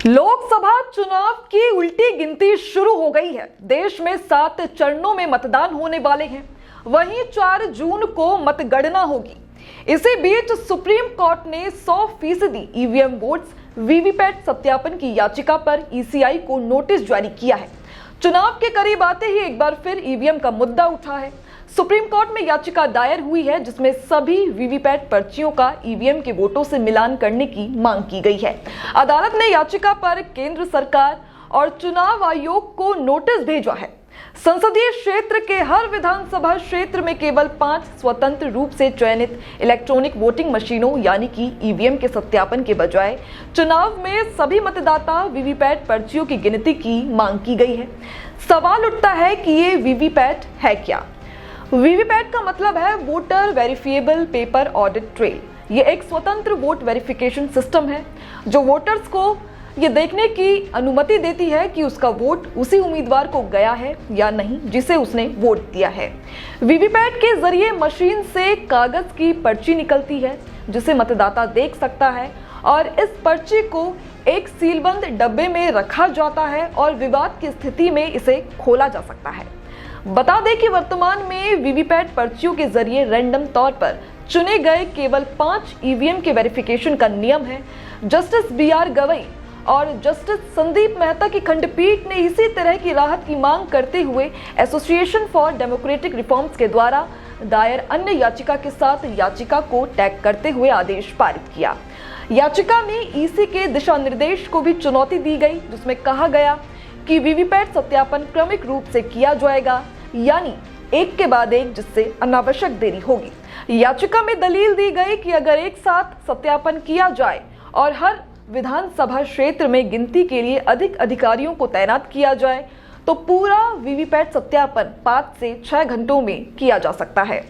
लोकसभा चुनाव की उल्टी गिनती शुरू हो गई है। देश में 7 चरणों में मतदान होने वाले हैं, वहीं 4 जून को मतगणना होगी। इसी बीच सुप्रीम कोर्ट ने 100% ईवीएम वोट्स वीवीपैट सत्यापन की याचिका पर ईसीआई को नोटिस जारी किया है। चुनाव के करीब आते ही एक बार फिर ईवीएम का मुद्दा उठा है। सुप्रीम कोर्ट में याचिका दायर हुई है, जिसमें सभी वीवीपैट पर्चियों का ईवीएम के वोटों से मिलान करने की मांग की गई है। अदालत ने याचिका पर केंद्र सरकार और चुनाव आयोग को नोटिस भेजा है। संसदीय क्षेत्र के हर विधानसभा क्षेत्र में केवल 5 स्वतंत्र रूप से चयनित इलेक्ट्रॉनिक वोटिंग मशीनों यानी कि ईवीएम के सत्यापन के बजाय चुनाव में सभी मतदाता वीवीपैट पर्चियों की गिनती की मांग की गई है। सवाल उठता है कि ये वीवीपैट है क्या? वीवीपैट का मतलब है voter verifiable paper audit trail. ये एक स्वतंत्र वोट वेरिफिकेशन सिस्टम है जो वोटर्स को ये देखने की अनुमति देती है कि उसका वोट उसी उम्मीदवार को गया है या नहीं जिसे उसने वोट दिया है। वीवीपैट के जरिए मशीन से कागज की पर्ची निकलती है जिसे मतदाता देख सकता है और इस पर्ची को एक सीलबंद डब्बे में रखा जाता है और विवाद की स्थिति में इसे खोला जा सकता है। बता दें कि वर्तमान में वीवीपैट पर्चियों के जरिए रैंडम तौर पर चुने गए केवल 5 ईवीएम के वेरिफिकेशन का नियम है। जस्टिस BR गवई और जस्टिस संदीप मेहता की खंडपीठ ने इसी तरह की राहत की मांग करते हुए एसोसिएशन फॉर डेमोक्रेटिक रिफॉर्म्स के द्वारा दायर अन्य याचिका के साथ याचिका को टैग करते हुए आदेश पारित किया। याचिका में ईसी के दिशा निर्देश को भी चुनौती दी गई, जिसमें कहा गया कि वीवीपैट सत्यापन क्रमिक रूप से किया जाएगा, यानी एक के बाद एक, जिससे अनावश्यक देरी होगी। याचिका में दलील दी गई कि अगर एक साथ सत्यापन किया जाए और हर विधानसभा क्षेत्र में गिनती के लिए अधिक अधिकारियों को तैनात किया जाए तो पूरा वीवीपैट सत्यापन 5 से 6 घंटों में किया जा सकता है।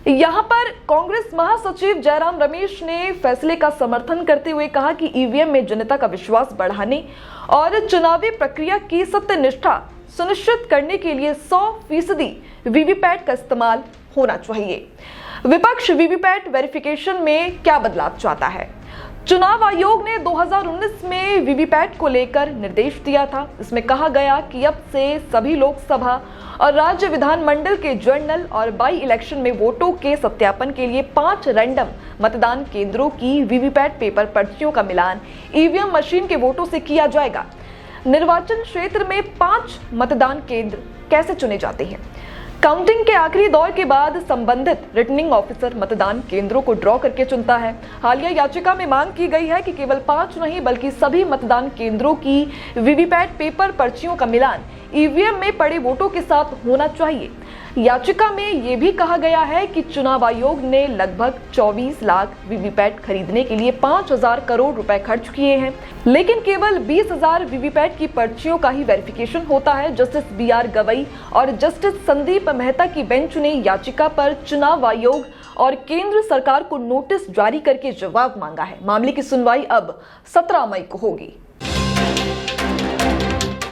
यहाँ पर कांग्रेस महासचिव जयराम रमेश ने फैसले का समर्थन करते हुए कहा कि ईवीएम में जनता का विश्वास बढ़ाने और चुनावी प्रक्रिया की सत्यनिष्ठा सुनिश्चित करने के लिए 100% वीवीपैट का इस्तेमाल होना चाहिए। विपक्ष वीवीपैट वेरिफिकेशन में क्या बदलाव चाहता है? चुनाव आयोग ने 2019 में वीवीपैट को लेकर निर्देश दिया था। इसमें कहा गया कि अब से सभी लोकसभा और राज्य विधानमंडल के जनरल और बाई इलेक्शन में वोटों के सत्यापन के लिए 5 रैंडम मतदान केंद्रों की वीवीपैट पेपर पर्चियों का मिलान ईवीएम मशीन के वोटों से किया जाएगा। निर्वाचन क्षेत्र में 5 मतदान केंद्र कैसे चुने जाते हैं? काउंटिंग के आखिरी दौर के बाद संबंधित रिटर्निंग ऑफिसर मतदान केंद्रों को ड्रॉ करके चुनता है। हालिया याचिका में मांग की गई है कि केवल 5 नहीं बल्कि सभी मतदान केंद्रों की वीवीपैट पेपर पर्चियों का मिलान ईवीएम में पड़े वोटों के साथ होना चाहिए। याचिका में ये भी कहा गया है कि चुनाव आयोग ने लगभग 24 लाख वीवीपैट खरीदने के लिए 5,000 करोड़ रुपए खर्च किए हैं, लेकिन केवल 20,000 वीवीपैट की पर्चियों का ही वेरिफिकेशन होता है। जस्टिस BR गवई और जस्टिस संदीप मेहता की बेंच ने याचिका पर चुनाव आयोग और केंद्र सरकार को नोटिस जारी करके जवाब मांगा है। मामले की सुनवाई अब 17 मई को होगी।